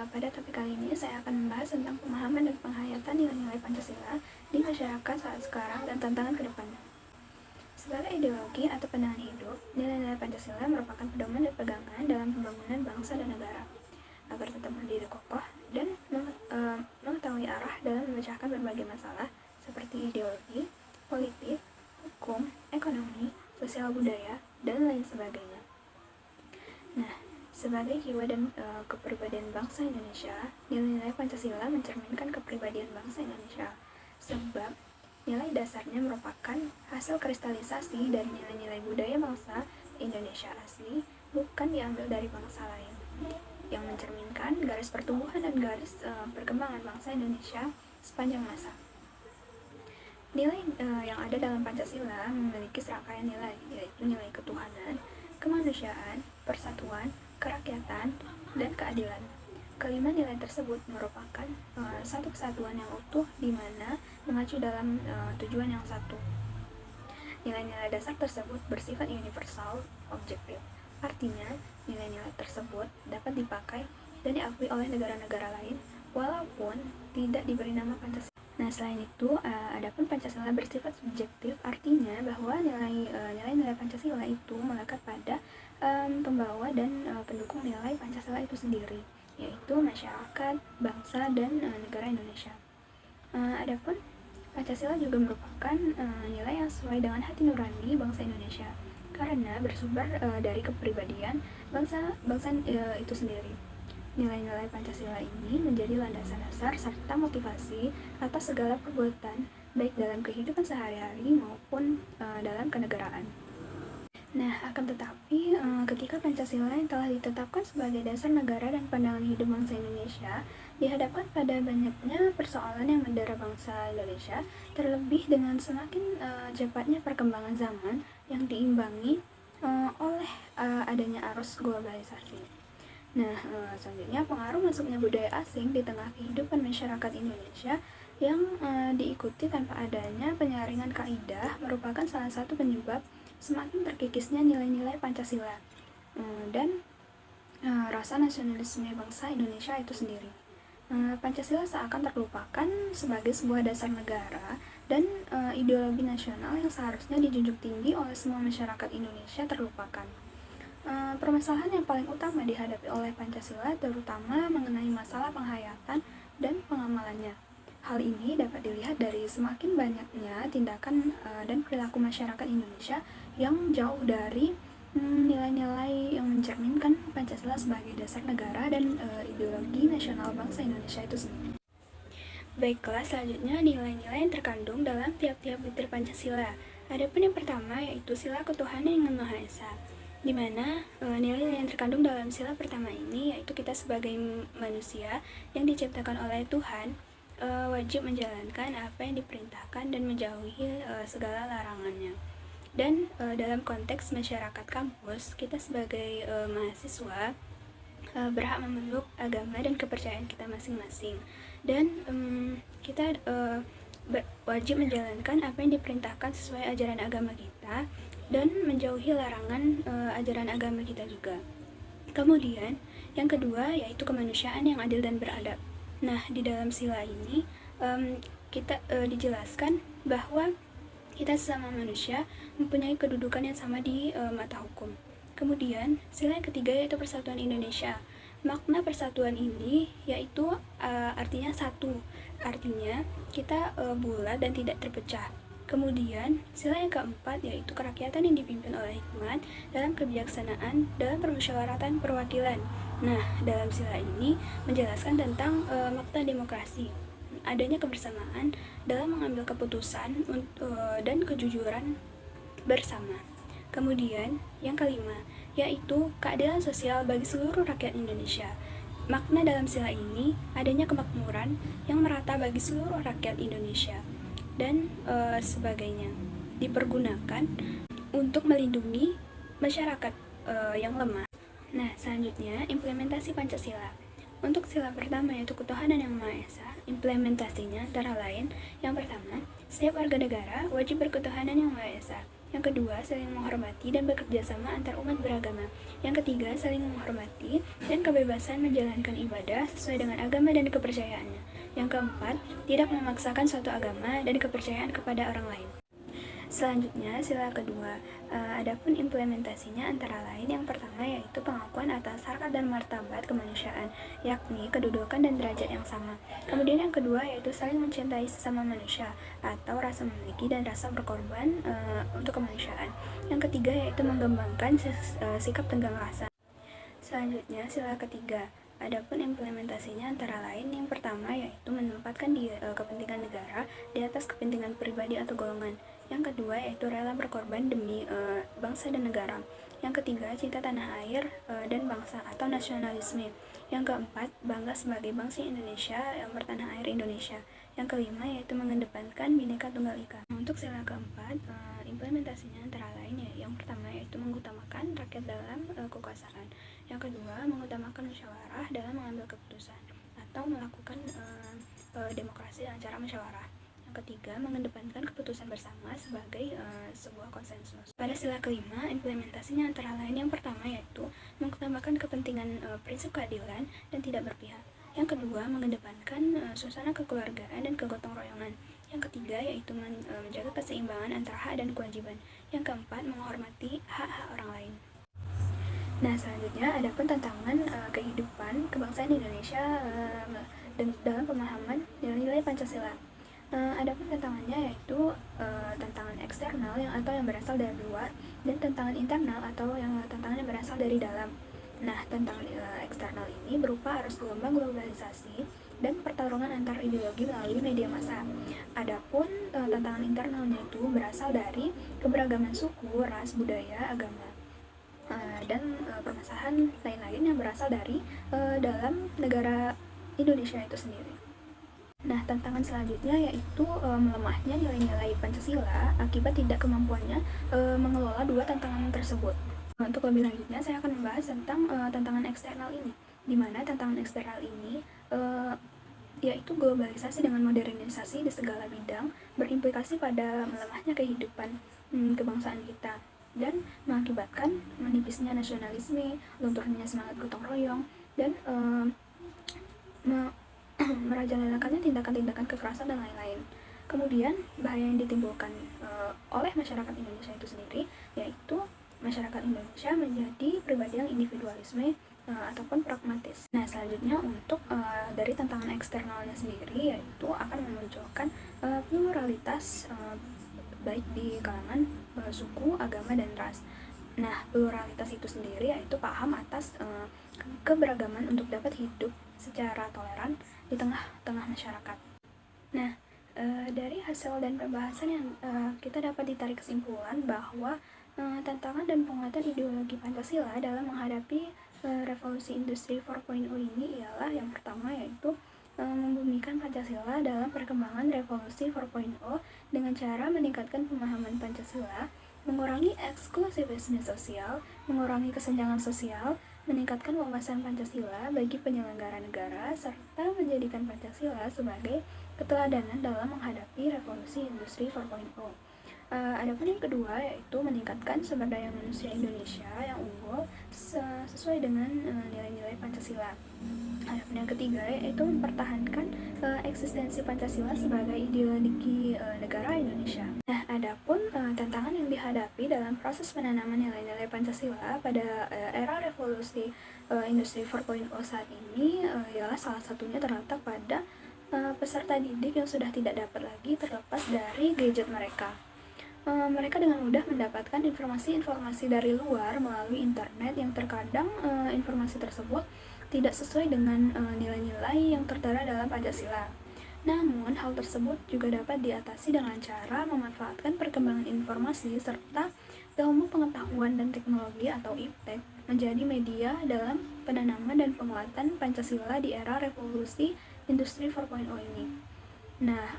Pada topik kali ini saya akan membahas tentang pemahaman dan penghayatan nilai-nilai Pancasila di masyarakat saat sekarang dan tantangan ke depannya. Sebagai ideologi atau pandangan hidup, nilai-nilai Pancasila merupakan pedoman dan pegangan dalam pembangunan bangsa dan negara agar tetap berdiri kokoh dan mengetahui arah dalam memecahkan berbagai masalah seperti ideologi, politik, hukum, ekonomi, sosial budaya, dan lain sebagainya. Nah, sebagai jiwa dan kepribadian bangsa Indonesia, nilai-nilai Pancasila mencerminkan kepribadian bangsa Indonesia, sebab nilai dasarnya merupakan hasil kristalisasi dari nilai-nilai budaya bangsa Indonesia asli, bukan diambil dari bangsa lain, yang mencerminkan garis pertumbuhan dan garis perkembangan bangsa Indonesia sepanjang masa. Nilai yang ada dalam Pancasila memiliki serangkaian nilai, yaitu nilai ketuhanan, kemanusiaan, persatuan, kerakyatan, dan keadilan. Kelima nilai tersebut merupakan satu kesatuan yang utuh di mana mengacu dalam tujuan yang satu. Nilai-nilai dasar tersebut bersifat universal, objektif. Artinya, nilai-nilai tersebut dapat dipakai dan diakui oleh negara-negara lain walaupun tidak diberi nama Pancasila. Nah, selain itu, adapun Pancasila bersifat subjektif, artinya bahwa nilai-nilai Pancasila itu melekat pada pembawa dan pendukung nilai Pancasila itu sendiri, yaitu masyarakat, bangsa, dan negara Indonesia. Adapun Pancasila juga merupakan nilai yang sesuai dengan hati nurani bangsa Indonesia, karena bersumber dari kepribadian bangsa itu sendiri. Nilai-nilai Pancasila ini menjadi landasan dasar serta motivasi atas segala perbuatan, baik dalam kehidupan sehari-hari maupun dalam kenegaraan. Nah, akan tetapi ketika Pancasila yang telah ditetapkan sebagai dasar negara dan pandangan hidup bangsa Indonesia dihadapkan pada banyaknya persoalan yang mendera bangsa Indonesia, terlebih dengan semakin cepatnya perkembangan zaman yang diimbangi oleh adanya arus globalisasi. Nah, selanjutnya pengaruh masuknya budaya asing di tengah kehidupan masyarakat Indonesia yang diikuti tanpa adanya penyaringan kaidah merupakan salah satu penyebab semakin terkikisnya nilai-nilai Pancasila dan rasa nasionalisme bangsa Indonesia itu sendiri. Pancasila seakan terlupakan sebagai sebuah dasar negara dan ideologi nasional yang seharusnya dijunjung tinggi oleh semua masyarakat Indonesia terlupakan. Permasalahan yang paling utama dihadapi oleh Pancasila terutama mengenai masalah penghayatan dan pengamalannya. Hal ini dapat dilihat dari semakin banyaknya tindakan dan perilaku masyarakat Indonesia yang jauh dari nilai-nilai yang mencerminkan Pancasila sebagai dasar negara dan ideologi nasional bangsa Indonesia itu sendiri. Baiklah, selanjutnya nilai-nilai yang terkandung dalam tiap-tiap butir Pancasila. Adapun yang pertama yaitu sila ketuhanan yang Maha Esa, di mana nilai yang terkandung dalam sila pertama ini yaitu kita sebagai manusia yang diciptakan oleh Tuhan wajib menjalankan apa yang diperintahkan dan menjauhi segala larangannya. Dan dalam konteks masyarakat kampus, kita sebagai mahasiswa berhak memeluk agama dan kepercayaan kita masing-masing, dan kita wajib menjalankan apa yang diperintahkan sesuai ajaran agama kita dan menjauhi larangan ajaran agama kita juga. Kemudian, yang kedua yaitu kemanusiaan yang adil dan beradab. Nah, di dalam sila ini kita dijelaskan bahwa kita sesama manusia mempunyai kedudukan yang sama di mata hukum. Kemudian, sila yang ketiga yaitu persatuan Indonesia. Makna persatuan ini yaitu artinya satu, artinya kita bulat dan tidak terpecah. Kemudian, sila yang keempat yaitu kerakyatan yang dipimpin oleh hikmat dalam kebijaksanaan dalam permusyawaratan perwakilan. Nah, dalam sila ini menjelaskan tentang makna demokrasi, adanya kebersamaan dalam mengambil keputusan dan kejujuran bersama. Kemudian, yang kelima yaitu keadilan sosial bagi seluruh rakyat Indonesia. Makna dalam sila ini adanya kemakmuran yang merata bagi seluruh rakyat Indonesia dan sebagainya, dipergunakan untuk melindungi masyarakat yang lemah. Nah, selanjutnya implementasi Pancasila. Untuk sila pertama yaitu ketuhanan yang Maha Esa, implementasinya antara lain yang pertama, setiap warga negara wajib berketuhanan yang Maha Esa. Yang kedua, saling menghormati dan bekerja sama antar umat beragama. Yang ketiga, saling menghormati dan kebebasan menjalankan ibadah sesuai dengan agama dan kepercayaannya. Yang keempat, tidak memaksakan suatu agama dan kepercayaan kepada orang lain. Selanjutnya, sila kedua. Adapun implementasinya antara lain yang pertama yaitu pengakuan atas harkat dan martabat kemanusiaan, yakni kedudukan dan derajat yang sama. Kemudian yang kedua yaitu saling mencintai sesama manusia atau rasa memiliki dan rasa berkorban untuk kemanusiaan. Yang ketiga yaitu mengembangkan sikap tenggang rasa. Selanjutnya, sila ketiga. Adapun implementasinya antara lain yang pertama yaitu menempatkan kepentingan negara di atas kepentingan pribadi atau golongan. Yang kedua yaitu rela berkorban demi bangsa dan negara. Yang ketiga, cinta tanah air dan bangsa atau nasionalisme. Yang keempat, bangga sebagai bangsa Indonesia yang bertanah air Indonesia. Yang kelima yaitu mengedepankan Bhinneka Tunggal Ika. Untuk sila keempat, implementasinya antara lain ya, yang pertama yaitu mengutamakan rakyat dalam kekuasaan. Yang kedua, mengutamakan musyawarah dalam mengambil keputusan atau melakukan demokrasi dengan cara musyawarah. Yang ketiga, mengedepankan keputusan bersama sebagai sebuah konsensus. Pada sila kelima, implementasinya antara lain yang pertama yaitu mengutamakan kepentingan prinsip keadilan dan tidak berpihak. Yang kedua, mengedepankan suasana kekeluargaan dan kegotong royongan. Yang ketiga yaitu menjaga keseimbangan antara hak dan kewajiban. Yang keempat, menghormati hak-hak orang lain. Nah, selanjutnya adapun tantangan kehidupan kebangsaan Indonesia dalam pemahaman nilai-nilai Pancasila. Adapun tantangannya yaitu tantangan eksternal atau yang berasal dari luar dan tantangan internal atau tantangan yang berasal dari dalam. Nah, tantangan eksternal ini berupa arus gelombang globalisasi dan pertarungan antar ideologi melalui media massa. Adapun tantangan internalnya itu berasal dari keberagaman suku, ras, budaya, agama, dan permasalahan lain-lain yang berasal dari dalam negara Indonesia itu sendiri. Nah, tantangan selanjutnya yaitu melemahnya nilai-nilai Pancasila akibat tidak kemampuannya mengelola dua tantangan tersebut. Untuk lebih lanjutnya, saya akan membahas tentang tantangan eksternal ini, di mana tantangan eksternal ini yaitu globalisasi dengan modernisasi di segala bidang berimplikasi pada melemahnya kehidupan kebangsaan kita dan mengakibatkan menipisnya nasionalisme, lunturnya semangat gotong royong, dan merajalelakannya tindakan-tindakan kekerasan dan lain-lain. Kemudian bahaya yang ditimbulkan oleh masyarakat Indonesia itu sendiri yaitu masyarakat Indonesia menjadi pribadi yang individualisme ataupun pragmatis. Nah, selanjutnya untuk dari tantangan eksternalnya sendiri yaitu akan memunculkan pluralitas baik di kalangan suku, agama, dan ras. Nah, pluralitas itu sendiri yaitu paham atas keberagaman untuk dapat hidup secara toleran di tengah-tengah masyarakat. Nah, dari hasil dan pembahasan yang kita dapat ditarik kesimpulan bahwa tantangan dan penguatan ideologi Pancasila dalam menghadapi revolusi industri 4.0 ini ialah yang pertama yaitu membumikan Pancasila dalam perkembangan revolusi 4.0 dengan cara meningkatkan pemahaman Pancasila, mengurangi eksklusivisme sosial, mengurangi kesenjangan sosial, meningkatkan wawasan Pancasila bagi penyelenggara negara, serta menjadikan Pancasila sebagai keteladanan dalam menghadapi revolusi industri 4.0. Adapun yang kedua yaitu meningkatkan sumber daya manusia Indonesia yang unggul sesuai dengan nilai-nilai Pancasila. Adapun yang ketiga yaitu mempertahankan eksistensi Pancasila sebagai ideologi negara Indonesia. Nah, adapun tantangan yang dihadapi dalam proses penanaman nilai-nilai Pancasila pada era revolusi industri 4.0 saat ini ialah salah satunya terletak pada peserta didik yang sudah tidak dapat lagi terlepas dari gadget mereka. Mereka dengan mudah mendapatkan informasi-informasi dari luar melalui internet yang terkadang informasi tersebut tidak sesuai dengan nilai-nilai yang tertera dalam Pancasila. Namun, hal tersebut juga dapat diatasi dengan cara memanfaatkan perkembangan informasi serta ilmu pengetahuan dan teknologi atau IPTEK menjadi media dalam penanaman dan penguatan Pancasila di era revolusi industri 4.0 ini. Nah,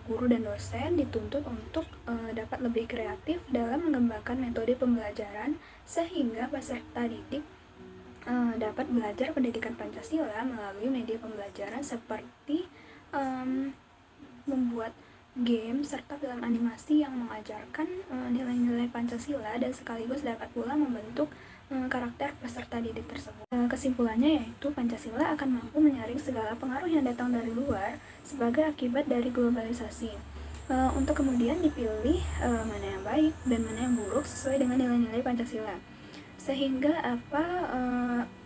guru dan dosen dituntut untuk dapat lebih kreatif dalam mengembangkan metode pembelajaran sehingga peserta didik dapat belajar pendidikan Pancasila melalui media pembelajaran seperti membuat game, serta film animasi yang mengajarkan nilai-nilai Pancasila dan sekaligus dapat pula membentuk karakter peserta didik tersebut. Kesimpulannya yaitu Pancasila akan mampu menyaring segala pengaruh yang datang dari luar sebagai akibat dari globalisasi. Untuk kemudian dipilih mana yang baik dan mana yang buruk sesuai dengan nilai-nilai Pancasila. Sehingga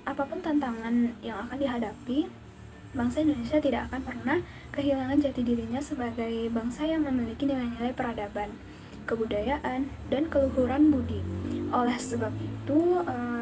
apapun tantangan yang akan dihadapi, bangsa Indonesia tidak akan pernah kehilangan jati dirinya sebagai bangsa yang memiliki nilai-nilai peradaban, kebudayaan, dan keluhuran budi. Oleh sebab itu,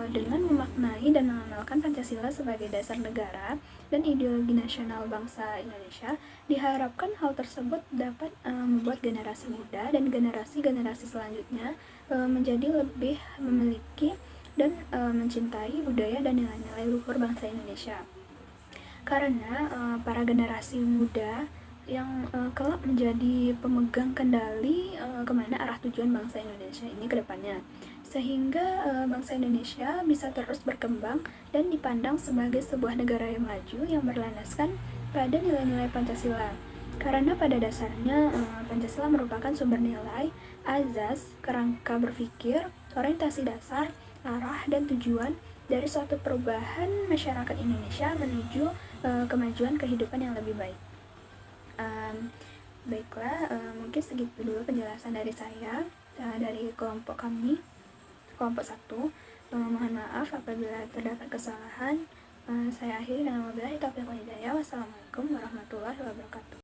dengan memaknai dan mengamalkan Pancasila sebagai dasar negara dan ideologi nasional bangsa Indonesia, diharapkan hal tersebut dapat membuat generasi muda dan generasi-generasi selanjutnya menjadi lebih memiliki dan mencintai budaya dan nilai-nilai luhur bangsa Indonesia. Karena para generasi muda yang kelak menjadi pemegang kendali kemana arah tujuan bangsa Indonesia ini ke depannya, sehingga bangsa Indonesia bisa terus berkembang dan dipandang sebagai sebuah negara yang maju yang berlandaskan pada nilai-nilai Pancasila. Karena pada dasarnya Pancasila merupakan sumber nilai, azas, kerangka berpikir, orientasi dasar, arah, dan tujuan dari suatu perubahan masyarakat Indonesia menuju kemajuan kehidupan yang lebih baik. Baiklah, mungkin segitu dulu penjelasan dari saya, dari kelompok kami, kelompok 1. Mohon maaf apabila terdapat kesalahan. Saya akhiri dengan wabillahi taufiq wal hidayah. Wassalamualaikum warahmatullahi wabarakatuh.